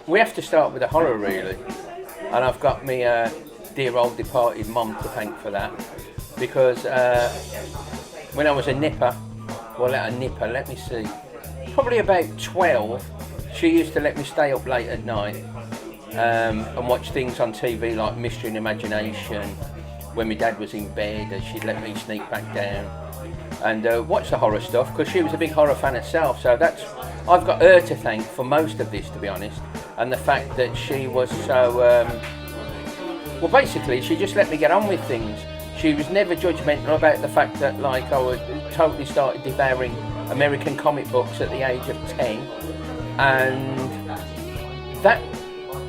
we have to start with the horror, really. And I've got me dear old departed mum to thank for that. Because when I was a nipper, let me see, probably about 12, she used to let me stay up late at night and watch things on TV like Mystery and Imagination. When my dad was in bed, she'd let me sneak back down and watch the horror stuff, because she was a big horror fan herself. So I've got her to thank for most of this, to be honest, and the fact that she was so, well, basically she just let me get on with things. She was never judgmental about the fact that, like, I would totally started devouring American comic books at the age of 10, and that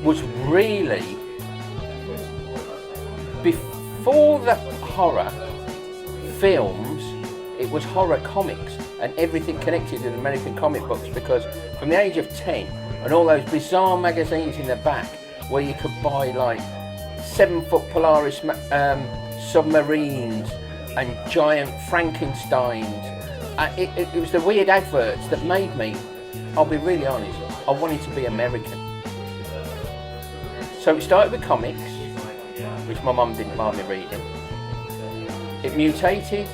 was really before the horror films. It was horror comics and everything connected with American comic books, because from the age of 10, and all those bizarre magazines in the back where you could buy like 7-foot Polaris submarines and giant Frankensteins. It was the weird adverts that made me, I'll be really honest, I wanted to be American. So it started with comics, which my mum didn't mind me reading. It mutated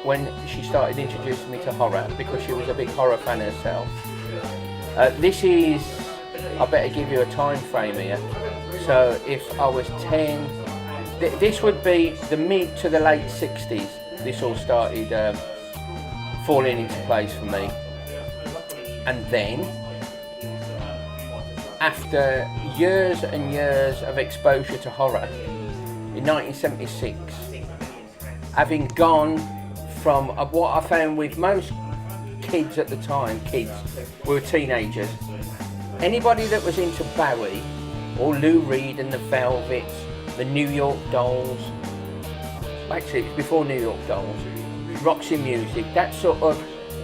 when she started introducing me to horror, because she was a big horror fan herself. This is, I better give you a time frame here. So if I was 10, this would be the mid to the late 60s. This all started falling into place for me. And then, after years and years of exposure to horror, in 1976, having gone from what I found with most kids at the time, we were teenagers, anybody that was into Bowie or Lou Reed and the Velvets, the New York Dolls, actually it was before New York Dolls, Roxy Music, that sort of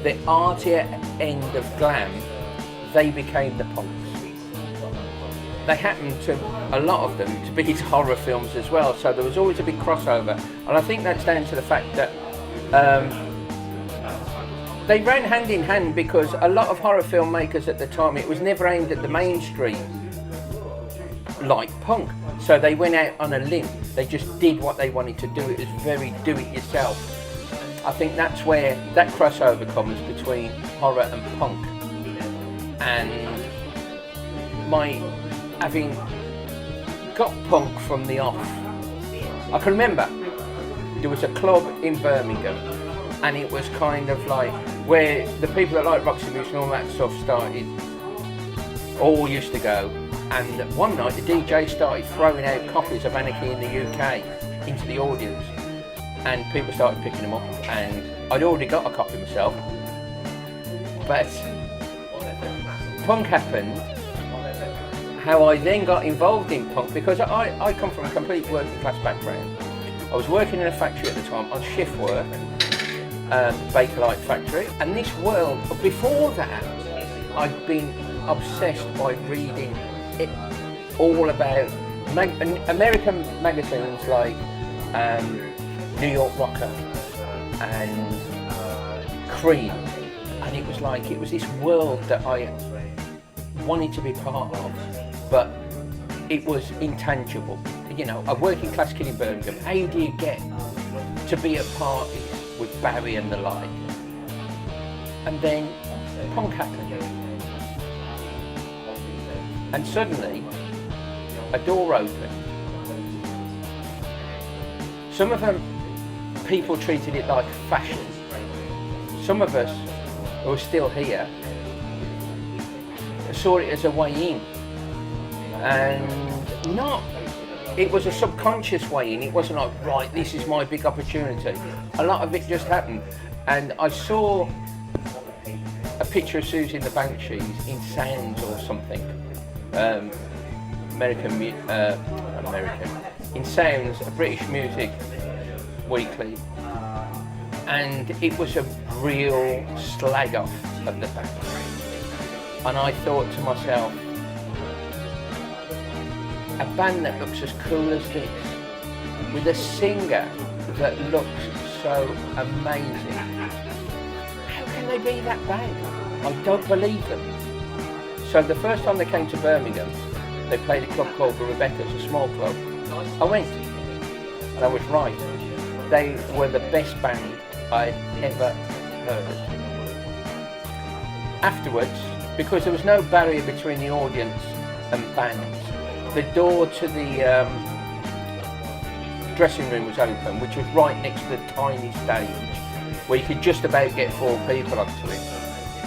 the artier end of glam, they became the punks. They happened to, a lot of them, to be into horror films as well, so there was always a big crossover, and I think that's down to the fact that they ran hand in hand, because a lot of horror filmmakers at the time, it was never aimed at the mainstream like punk, so they went out on a limb. They just did what they wanted to do. It was very do-it-yourself. I think that's where that crossover comes between horror and punk, and my having got punk from the off. I can remember there was a club in Birmingham, and it was kind of like where the people that like Roxy Music and all that stuff started, all used to go. And one night the DJ started throwing out copies of Anarchy in the UK into the audience, and people started picking them up, and I'd already got a copy myself. But punk happened. How I then got involved in punk, because I come from a complete working class background. I was working in a factory at the time, on shift work, Bakelite factory, and this world, before that, I'd been obsessed by reading it all about American magazines like New York Rocker and Cream, and it was like, it was this world that I wanted to be part of, but it was intangible. You know, a working class kid in Birmingham, how do you get to be at parties with Barry and the like? And then punk happened, and suddenly a door opened. Some of them, people treated it like fashion. Some of us who are still here saw it as a way in, and not, it was a subconscious way in. It wasn't like, right, this is my big opportunity. A lot of it just happened, and I saw a picture of Siouxsie and the Banshees in Sounds or something, in Sounds, a British music weekly, and it was a real slag off of the band. And I thought to myself, a band that looks as cool as this, with a singer that looks so amazing, how can they be that bad? I don't believe them. So the first time they came to Birmingham, they played a club called the Rebecca's, a small club. I went, and I was right. They were the best band I'd ever heard. Afterwards, because there was no barrier between the audience and bands, the door to the dressing room was open, which was right next to the tiny stage, where you could just about get 4 people onto it.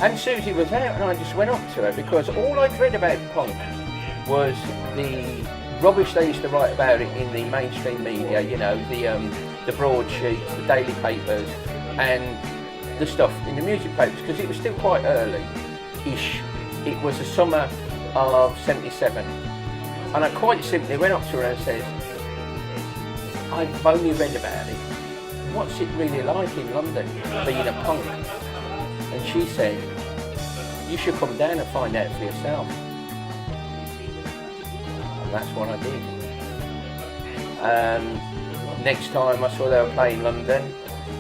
And Siouxsie was out, and I just went up to her, because all I'd read about punk was the rubbish they used to write about it in the mainstream media, you know, the broadsheets, the daily papers, and the stuff in the music papers, because it was still quite early-ish. It was the summer of '77, and I quite simply went up to her and said, I've only read about it. What's it really like in London, being a punk? And she said, you should come down and find out for yourself. And that's what I did. Next time I saw they were playing London,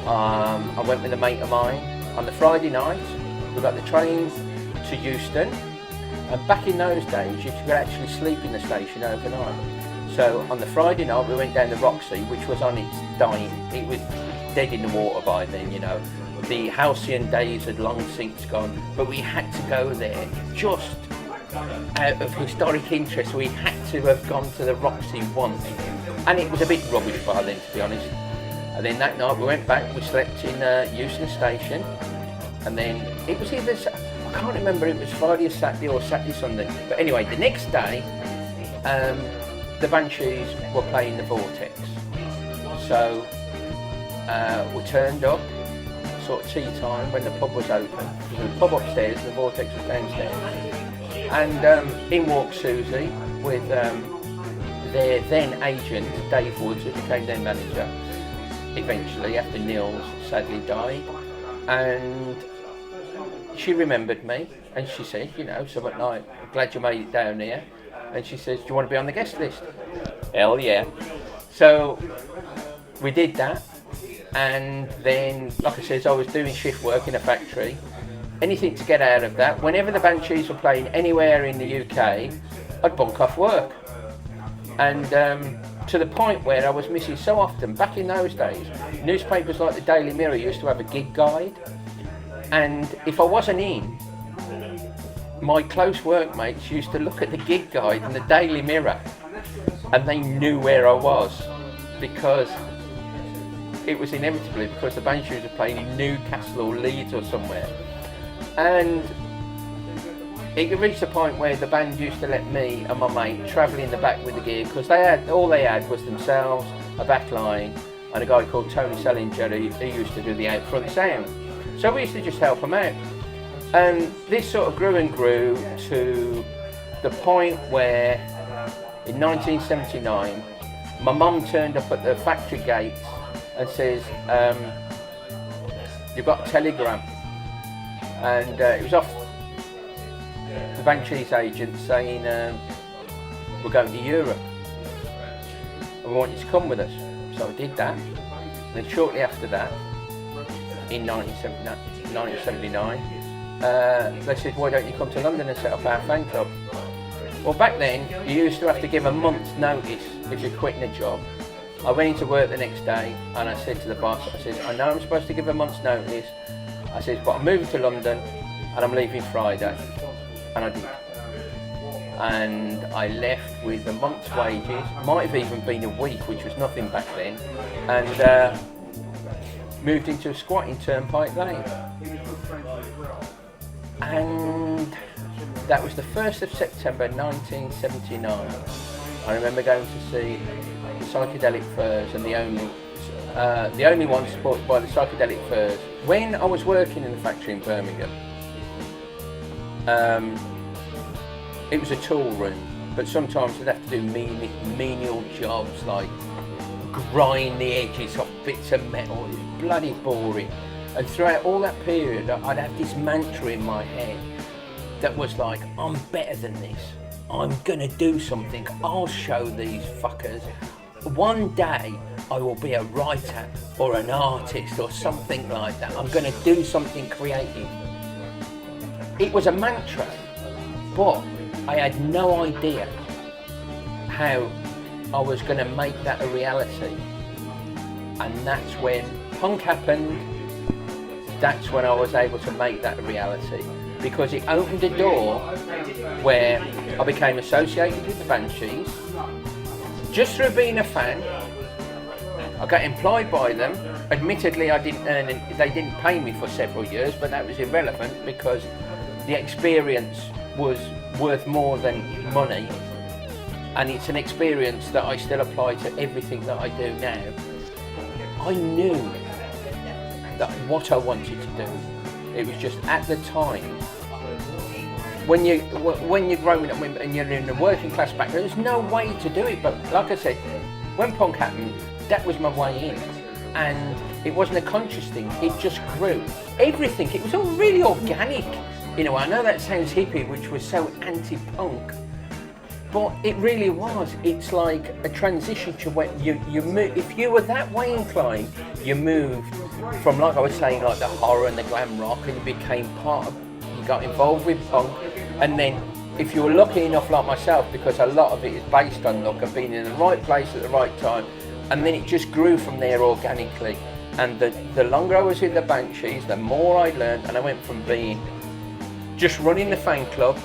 I went with a mate of mine. On the Friday night, we got the train to Euston, and back in those days you could actually sleep in the station overnight. So on the Friday night we went down the Roxy, which was on its dying. It was dead in the water by then, you know. The halcyon days had long since gone, but we had to go there just out of historic interest. We had to have gone to the Roxy once, and it was a bit rubbish by then, to be honest. And then that night we went back, we slept in Euston Station, and then it was either, I can't remember, it was Friday or Saturday, Sunday. But anyway, the next day, the Banshees were playing the Vortex. So we turned up, sort of tea time, when the pub was open. There was a pub upstairs and the Vortex was downstairs. And in walked Siouxsie with their then agent, Dave Woods, who became their manager eventually after Nils sadly died. And she remembered me, and she said, you know, so at night, I'm glad you made it down here. And she says, do you want to be on the guest list? Hell yeah. So we did that, and then, like I said, I was doing shift work in a factory. Anything to get out of that. Whenever the Banshees were playing anywhere in the UK, I'd bunk off work. And to the point where I was missing so often. Back in those days, newspapers like the Daily Mirror used to have a gig guide, and if I wasn't in, my close workmates used to look at the gig guide in the Daily Mirror, and they knew where I was, because it was inevitably because the Banshees were playing in Newcastle or Leeds or somewhere. And it reached a point where the band used to let me and my mate travel in the back with the gear, because all they had was themselves, a back line, and a guy called Tony Salinger who used to do the out front sound. So we used to just help them out. And this sort of grew and grew to the point where in 1979 my mum turned up at the factory gates and says, you've got a telegram. And it was off the Banshees agent saying, we're going to Europe and we want you to come with us. So I did that. And then shortly after that, in 1979, they said, why don't you come to London and set up our fan club? Well, back then, you used to have to give a month's notice if you're quitting a job. I went into work the next day and I said to the boss, I said, I know I'm supposed to give a month's notice. I said, but I'm moving to London and I'm leaving Friday. And I did. And I left with a month's wages, might have even been a week, which was nothing back then, and moved into a squat in Turnpike Lane. And that was the 1st of September 1979. I remember going to see the Psychedelic Furs, and the only one supported by the Psychedelic Furs. When I was working in the factory in Birmingham, it was a tool room, but sometimes I'd have to do menial jobs like grind the edges off bits of metal. It was bloody boring. And throughout all that period, I'd have this mantra in my head that was like, I'm better than this. I'm gonna do something. I'll show these fuckers. One day I will be a writer or an artist or something like that. I'm gonna do something creative. It was a mantra, But I had no idea how I was going to make that a reality. And that's when punk happened. That's when I was able to make that a reality, because it opened a door where I became associated with the Banshees just through being a fan. I got employed by them. Admittedly, I didn't earn it. They didn't pay me for several years, but that was irrelevant because the experience was worth more than money, and it's an experience that I still apply to everything that I do now. I knew that what I wanted to do. It was just at the time, when you're growing up and you're in a working class background, there's no way to do it. But like I said, when punk happened, that was my way in, and it wasn't a conscious thing. It just grew. Everything. It was all really organic. You know, I know that sounds hippie, which was so anti-punk, but it really was. It's like a transition to when you move. If you were that way inclined, you moved from, like I was saying, like the horror and the glam rock, and you became part of. You got involved with punk, and then if you were lucky enough, like myself, because a lot of it is based on luck and being in the right place at the right time, and then it just grew from there organically. And the longer I was with the Banshees, the more I learned, and I went from being just running the fan club,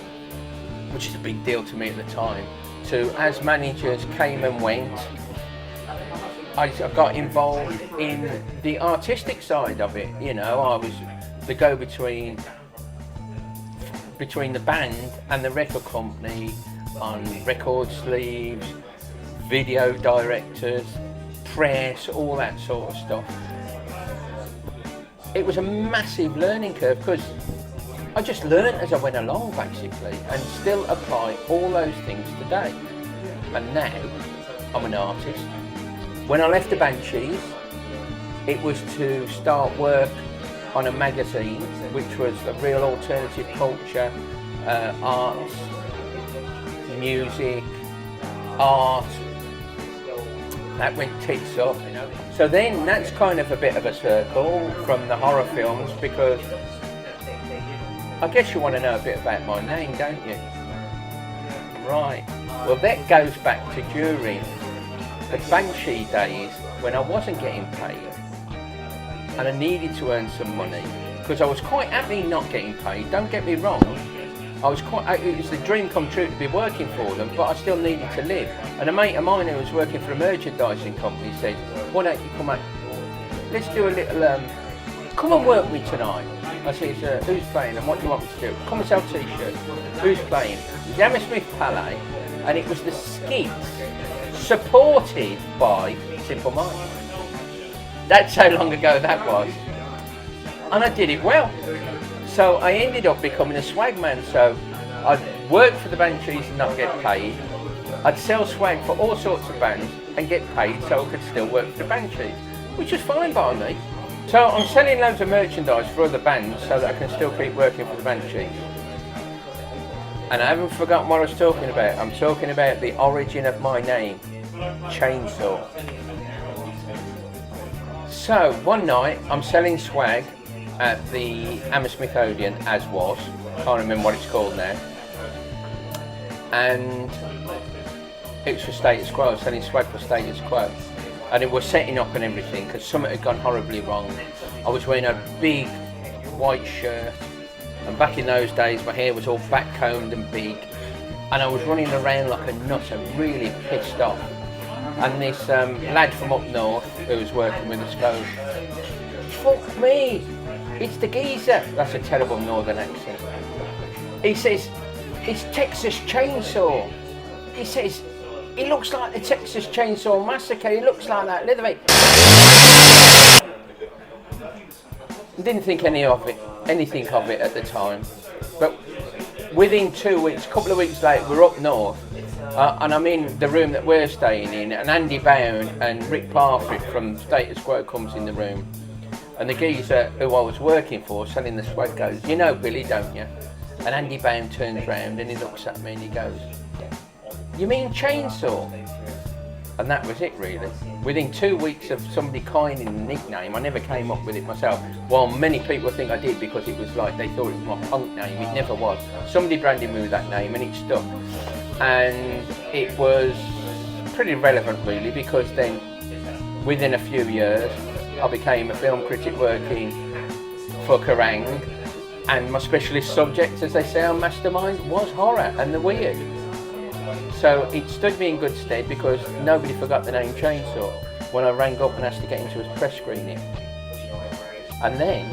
which is a big deal to me at the time, to as managers came and went, I got involved in the artistic side of it. You know, I was the go-between between the band and the record company on record sleeves, video directors, press, all that sort of stuff. It was a massive learning curve because I just learned as I went along basically, and still apply all those things today. And now I'm an artist. When I left the Banshees, it was to start work on a magazine which was a real alternative culture, arts, music, art. That went tits up. So then that's kind of a bit of a circle from the horror films, because I guess you want to know a bit about my name, don't you? Right. Well, that goes back to during the Banshee days when I wasn't getting paid and I needed to earn some money, because I was quite happy not getting paid, don't get me wrong. It was the dream come true to be working for them, but I still needed to live. And a mate of mine who was working for a merchandising company said, why don't you come out, let's do a little, come and work with me tonight. I said, who's playing and what do you want me to do? Come and sell t-shirts. Who's playing? It was Hammersmith Palais, and it was the Skids, supported by Simple Minds. That's how long ago that was. And I did it well. So I ended up becoming a swag man. So I'd work for the Banshees and not get paid. I'd sell swag for all sorts of bands and get paid so I could still work for the Banshees, which was fine by me. So I'm selling loads of merchandise for other bands so that I can still keep working for the Banshees. And I haven't forgotten what I was talking about. I'm talking about the origin of my name, Chainsaw. So one night I'm selling swag at the Hammersmith Odeon, as was. Can't remember what it's called now. And it was for Status Quo. I was selling swag for Status Quo. And it was setting up and everything because something had gone horribly wrong. I was wearing a big white shirt, and back in those days my hair was all back-combed and big, and I was running around like a nut and really pissed off. And this lad from up north who was working with us goes, fuck me, it's the geezer. That's a terrible northern accent. He says, it's Texas Chainsaw. He says, he looks like the Texas Chainsaw Massacre. He looks like that Leatherface. Didn't think anything of it at the time. But within 2 weeks, a couple of weeks later, we're up north, and I'm in the room that we're staying in, and Andy Bound and Rick Parfit from Status Quo comes in the room, and the geezer who I was working for, selling the swag, goes, you know Billy, don't you? And Andy Bound turns round and he looks at me and he goes, you mean Chainsaw? And that was it really. Within 2 weeks of somebody coining the nickname, I never came up with it myself. While many people think I did because it was like, they thought it was my punk name, it never was. Somebody branded me with that name and it stuck. And it was pretty relevant really, because then within a few years, I became a film critic working for Kerrang! And my specialist subject, as they say on Mastermind, was horror and the weird. So it stood me in good stead because nobody forgot the name Chainsaw when I rang up and asked to get into a press screening. And then,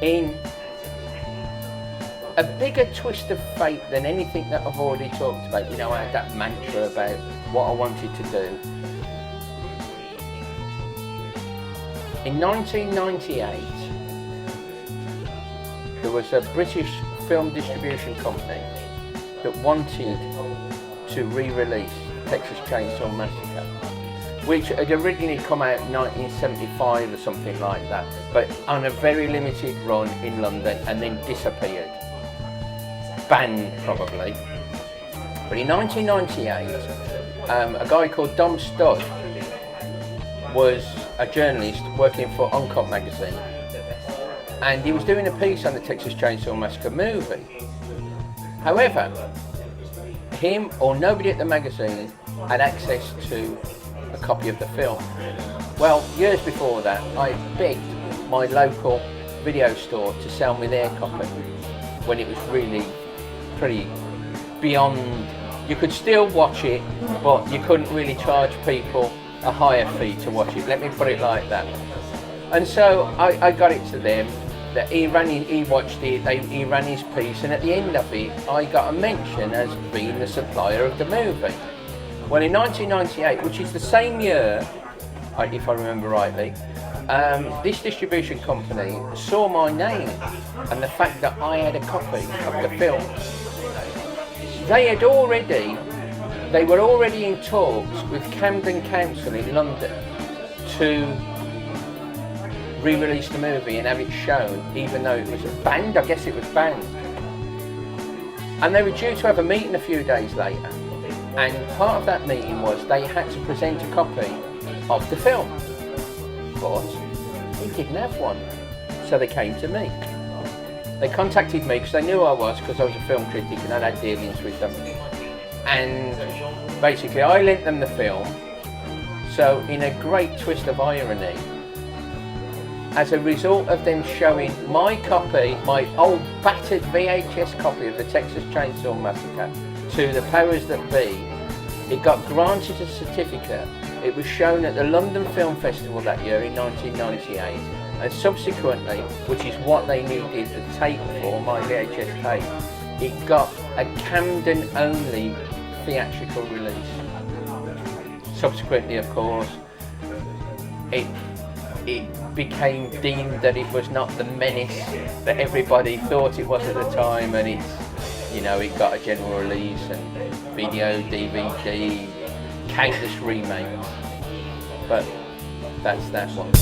in a bigger twist of fate than anything that I've already talked about, you know, I had that mantra about what I wanted to do. In 1998, there was a British film distribution company that wanted to re-release Texas Chainsaw Massacre, which had originally come out in 1975 or something like that, but on a very limited run in London and then disappeared. Banned probably. But in 1998, a guy called Dom Studd was a journalist working for Uncut magazine, and he was doing a piece on the Texas Chainsaw Massacre movie. However, him or nobody at the magazine had access to a copy of the film. Well, years before that, I begged my local video store to sell me their copy when it was really pretty beyond. You could still watch it, but you couldn't really charge people a higher fee to watch it. Let me put it like that. And so I got it to them. That he watched it, he ran his piece, and at the end of it, I got a mention as being the supplier of the movie. Well, in 1998, which is the same year, if I remember rightly, this distribution company saw my name and the fact that I had a copy of the film. They were already in talks with Camden Council in London to re-release the movie and have it shown, even though it was banned. I guess it was banned. And they were due to have a meeting a few days later, and part of that meeting was they had to present a copy of the film, but he didn't have one, so they came to me. They contacted me because they knew who I was, because I was a film critic and I'd had dealings with them, and basically I lent them the film. So in a great twist of irony, as a result of them showing my copy, my old battered VHS copy of the Texas Chainsaw Massacre, to the powers that be, it got granted a certificate. It was shown at the London Film Festival that year in 1998, and subsequently, which is what they needed the tape for, my VHS tape, it got a Camden only theatrical release. Subsequently, of course, it became deemed that it was not the menace that everybody thought it was at the time, and it's, you know, it got a general release and video, DVD, countless remakes. But that's that one.